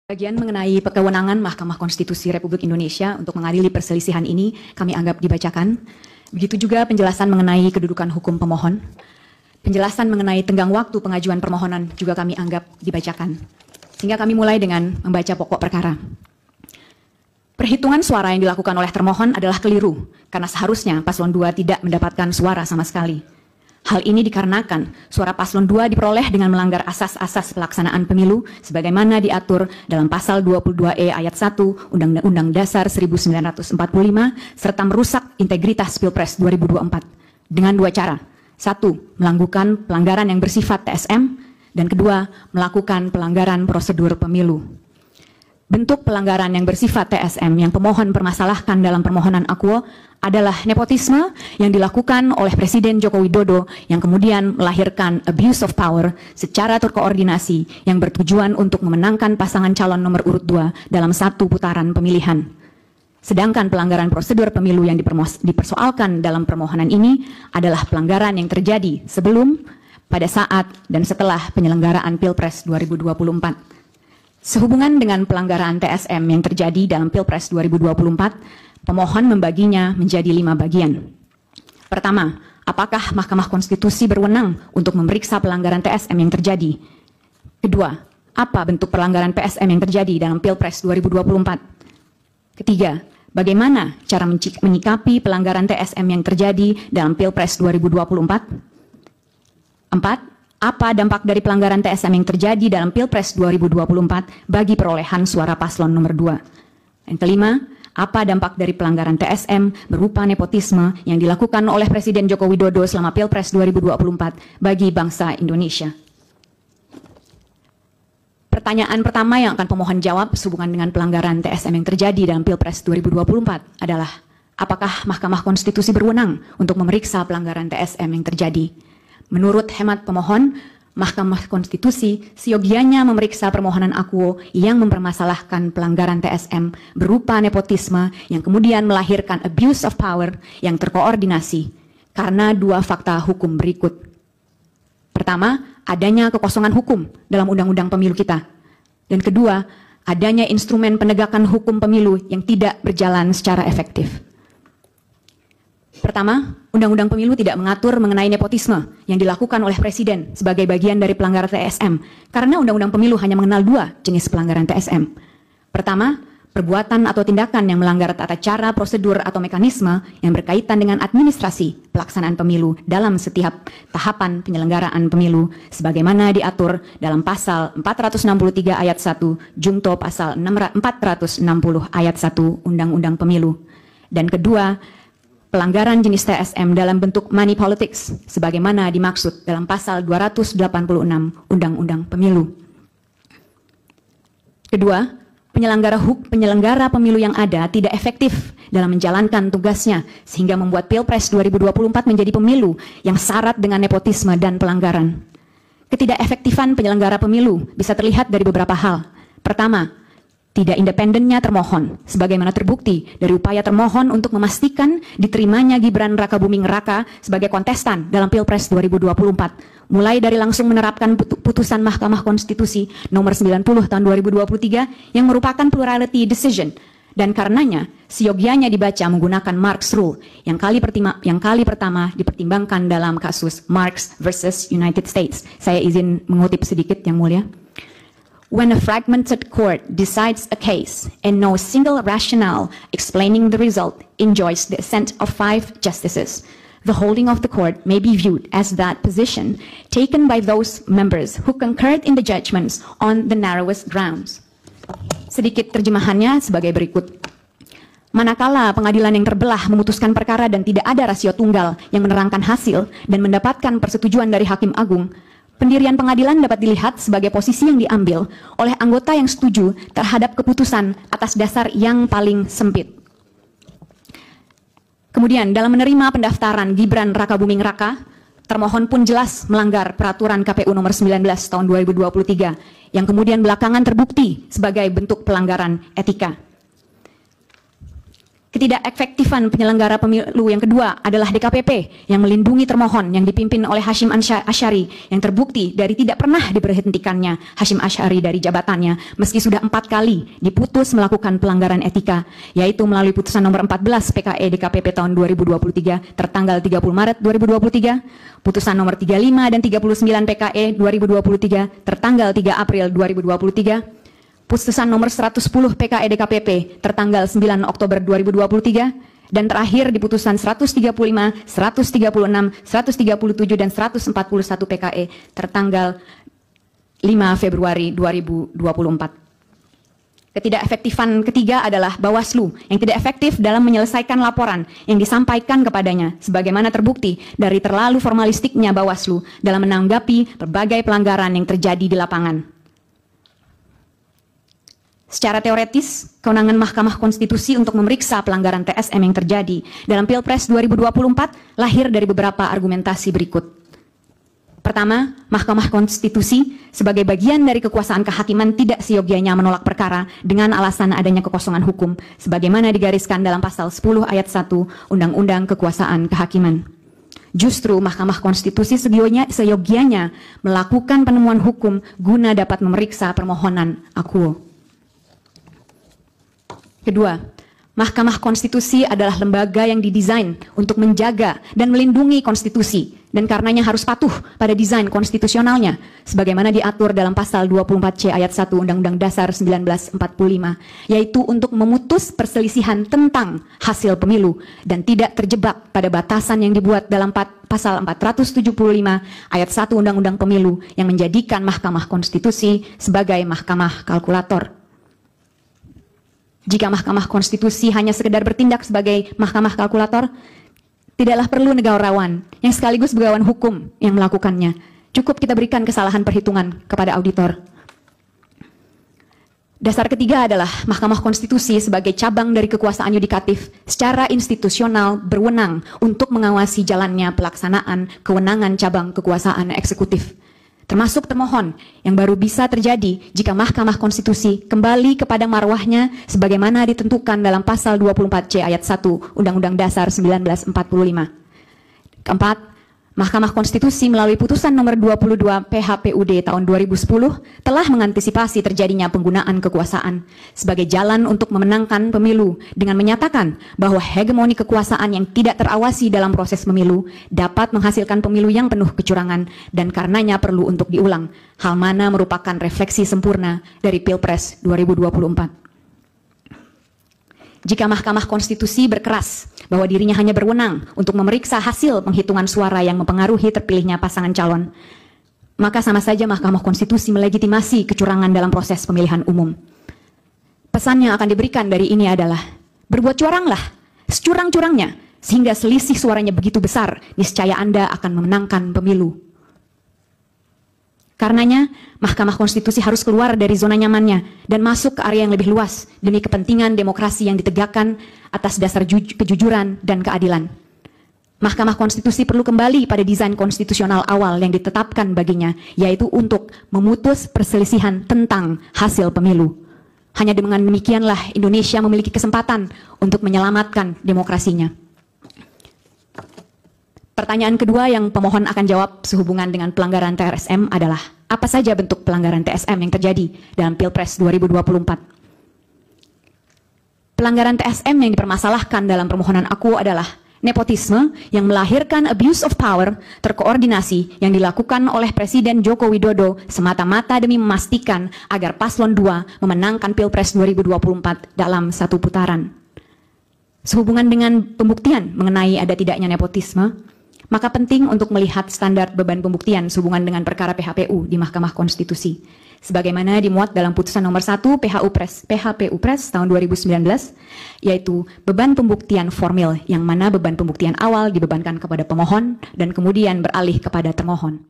Bagian mengenai kewenangan Mahkamah Konstitusi Republik Indonesia untuk mengadili perselisihan ini kami anggap dibacakan. Begitu juga penjelasan mengenai kedudukan hukum pemohon. Penjelasan mengenai tenggang waktu pengajuan permohonan juga kami anggap dibacakan. Sehingga kami mulai dengan membaca pokok perkara. Perhitungan suara yang dilakukan oleh termohon adalah keliru, karena seharusnya paslon 2 tidak mendapatkan suara sama sekali. Hal ini dikarenakan suara paslon 2 diperoleh dengan melanggar asas-asas pelaksanaan pemilu sebagaimana diatur dalam pasal 22E ayat 1 Undang-Undang Dasar 1945 serta merusak integritas Pilpres 2024 dengan dua cara. Satu, melakukan pelanggaran yang bersifat TSM, dan kedua, melakukan pelanggaran prosedur pemilu. Bentuk pelanggaran yang bersifat TSM yang pemohon permasalahkan dalam permohonan akuo adalah nepotisme yang dilakukan oleh Presiden Joko Widodo yang kemudian melahirkan abuse of power secara terkoordinasi yang bertujuan untuk memenangkan pasangan calon nomor urut 2 dalam satu putaran pemilihan. Sedangkan pelanggaran prosedur pemilu yang dipersoalkan dalam permohonan ini adalah pelanggaran yang terjadi sebelum, pada saat, dan setelah penyelenggaraan Pilpres 2024. Sehubungan dengan pelanggaran TSM yang terjadi dalam Pilpres 2024, pemohon membaginya menjadi 5 bagian. Pertama, apakah Mahkamah Konstitusi berwenang untuk memeriksa pelanggaran TSM yang terjadi? Kedua, apa bentuk pelanggaran PSM yang terjadi dalam Pilpres 2024? Ketiga, bagaimana cara menyikapi pelanggaran TSM yang terjadi dalam Pilpres 2024? Empat, apa dampak dari pelanggaran TSM yang terjadi dalam Pilpres 2024 bagi perolehan suara paslon nomor 2? Yang kelima, apa dampak dari pelanggaran TSM berupa nepotisme yang dilakukan oleh Presiden Joko Widodo selama Pilpres 2024 bagi bangsa Indonesia? Pertanyaan pertama yang akan pemohon jawab sehubungan dengan pelanggaran TSM yang terjadi dalam Pilpres 2024 adalah, apakah Mahkamah Konstitusi berwenang untuk memeriksa pelanggaran TSM yang terjadi? Menurut hemat pemohon, Mahkamah Konstitusi seyogianya memeriksa permohonan akuo yang mempermasalahkan pelanggaran TSM berupa nepotisme yang kemudian melahirkan abuse of power yang terkoordinasi karena dua fakta hukum berikut. Pertama, adanya kekosongan hukum dalam undang-undang pemilu kita. Dan kedua, adanya instrumen penegakan hukum pemilu yang tidak berjalan secara efektif. Pertama, Undang-Undang Pemilu tidak mengatur mengenai nepotisme yang dilakukan oleh Presiden sebagai bagian dari pelanggaran TSM, karena Undang-Undang Pemilu hanya mengenal dua jenis pelanggaran TSM. Pertama, perbuatan atau tindakan yang melanggar tata cara, prosedur, atau mekanisme yang berkaitan dengan administrasi pelaksanaan pemilu dalam setiap tahapan penyelenggaraan pemilu, sebagaimana diatur dalam pasal 463 ayat 1, Jungto pasal 460 ayat 1 Undang-Undang Pemilu. Dan kedua, pelanggaran jenis TSM dalam bentuk money politics sebagaimana dimaksud dalam pasal 286 Undang-Undang Pemilu. Kedua, penyelenggara pemilu yang ada tidak efektif dalam menjalankan tugasnya sehingga membuat Pilpres 2024 menjadi pemilu yang syarat dengan nepotisme dan pelanggaran. Ketidakefektifan penyelenggara pemilu bisa terlihat dari beberapa hal. Pertama, tidak independennya termohon, sebagaimana terbukti dari upaya termohon untuk memastikan diterimanya Gibran Rakabuming Raka sebagai kontestan dalam Pilpres 2024, mulai dari langsung menerapkan putusan Mahkamah Konstitusi nomor 90 tahun 2023 yang merupakan plurality decision, dan karenanya seyogianya dibaca menggunakan Marx Rule yang kali pertama dipertimbangkan dalam kasus Marx versus United States. Saya izin mengutip sedikit, Yang Mulia. When a fragmented court decides a case and no single rationale explaining the result enjoys the assent of 5 justices, the holding of the court may be viewed as that position taken by those members who concurred in the judgments on the narrowest grounds. Sedikit terjemahannya sebagai berikut. Manakala pengadilan yang terbelah memutuskan perkara dan tidak ada rasio tunggal yang menerangkan hasil dan mendapatkan persetujuan dari Hakim Agung, pendirian pengadilan dapat dilihat sebagai posisi yang diambil oleh anggota yang setuju terhadap keputusan atas dasar yang paling sempit. Kemudian, dalam menerima pendaftaran Gibran Rakabuming Raka, termohon pun jelas melanggar peraturan KPU nomor 19 tahun 2023 yang kemudian belakangan terbukti sebagai bentuk pelanggaran etika. Ketidakefektifan penyelenggara pemilu yang kedua adalah DKPP yang melindungi termohon yang dipimpin oleh Hasyim Asyari yang terbukti dari tidak pernah diberhentikannya Hasyim Asyari dari jabatannya meski sudah 4 kali diputus melakukan pelanggaran etika, yaitu melalui putusan nomor 14 PKE DKPP tahun 2023 tertanggal 30 Maret 2023, putusan nomor 35 dan 39 PKE 2023 tertanggal 3 April 2023, putusan nomor 110 PKE DKPP tertanggal 9 Oktober 2023, dan terakhir di putusan 135, 136, 137, dan 141 PKE tertanggal 5 Februari 2024. Ketidakefektifan ketiga adalah Bawaslu yang tidak efektif dalam menyelesaikan laporan yang disampaikan kepadanya, sebagaimana terbukti dari terlalu formalistiknya Bawaslu dalam menanggapi berbagai pelanggaran yang terjadi di lapangan. Secara teoretis, kewenangan Mahkamah Konstitusi untuk memeriksa pelanggaran TSM yang terjadi dalam Pilpres 2024 lahir dari beberapa argumentasi berikut. Pertama, Mahkamah Konstitusi sebagai bagian dari kekuasaan kehakiman tidak seyogianya menolak perkara dengan alasan adanya kekosongan hukum, sebagaimana digariskan dalam pasal 10 ayat 1 Undang-Undang Kekuasaan Kehakiman. Justru Mahkamah Konstitusi seyogianya melakukan penemuan hukum guna dapat memeriksa permohonan akuo. Kedua, Mahkamah Konstitusi adalah lembaga yang didesain untuk menjaga dan melindungi konstitusi dan karenanya harus patuh pada desain konstitusionalnya sebagaimana diatur dalam pasal 24C ayat 1 Undang-Undang Dasar 1945, yaitu untuk memutus perselisihan tentang hasil pemilu dan tidak terjebak pada batasan yang dibuat dalam pasal 475 ayat 1 Undang-Undang Pemilu yang menjadikan Mahkamah Konstitusi sebagai mahkamah kalkulator. Jika Mahkamah Konstitusi hanya sekedar bertindak sebagai mahkamah kalkulator, tidaklah perlu negarawan yang sekaligus begawan hukum yang melakukannya. Cukup kita berikan kesalahan perhitungan kepada auditor. Dasar ketiga adalah Mahkamah Konstitusi sebagai cabang dari kekuasaan yudikatif secara institusional berwenang untuk mengawasi jalannya pelaksanaan kewenangan cabang kekuasaan eksekutif, termasuk termohon yang baru bisa terjadi jika Mahkamah Konstitusi kembali kepada marwahnya sebagaimana ditentukan dalam pasal 24C ayat 1 Undang-Undang Dasar 1945. Keempat, Mahkamah Konstitusi melalui putusan nomor 22 PHPUD tahun 2010 telah mengantisipasi terjadinya penggunaan kekuasaan sebagai jalan untuk memenangkan pemilu dengan menyatakan bahwa hegemoni kekuasaan yang tidak terawasi dalam proses pemilu dapat menghasilkan pemilu yang penuh kecurangan dan karenanya perlu untuk diulang, hal mana merupakan refleksi sempurna dari Pilpres 2024. Jika Mahkamah Konstitusi berkeras bahwa dirinya hanya berwenang untuk memeriksa hasil penghitungan suara yang mempengaruhi terpilihnya pasangan calon, maka sama saja Mahkamah Konstitusi melegitimasi kecurangan dalam proses pemilihan umum. Pesan yang akan diberikan dari ini adalah, berbuat curanglah, securang-curangnya, sehingga selisih suaranya begitu besar, niscaya Anda akan memenangkan pemilu. Karenanya, Mahkamah Konstitusi harus keluar dari zona nyamannya dan masuk ke area yang lebih luas demi kepentingan demokrasi yang ditegakkan atas dasar kejujuran dan keadilan. Mahkamah Konstitusi perlu kembali pada desain konstitusional awal yang ditetapkan baginya, yaitu untuk memutus perselisihan tentang hasil pemilu. Hanya dengan demikianlah Indonesia memiliki kesempatan untuk menyelamatkan demokrasinya. Pertanyaan kedua yang pemohon akan jawab sehubungan dengan pelanggaran TSM adalah, apa saja bentuk pelanggaran TSM yang terjadi dalam Pilpres 2024? Pelanggaran TSM yang dipermasalahkan dalam permohonan akuo adalah nepotisme yang melahirkan abuse of power terkoordinasi yang dilakukan oleh Presiden Joko Widodo semata-mata demi memastikan agar paslon 2 memenangkan Pilpres 2024 dalam satu putaran. Sehubungan dengan pembuktian mengenai ada tidaknya nepotisme, maka penting untuk melihat standar beban pembuktian sehubungan dengan perkara PHPU di Mahkamah Konstitusi. Sebagaimana dimuat dalam putusan nomor 1 PHPU Pres tahun 2019, yaitu beban pembuktian formil yang mana beban pembuktian awal dibebankan kepada pemohon dan kemudian beralih kepada termohon.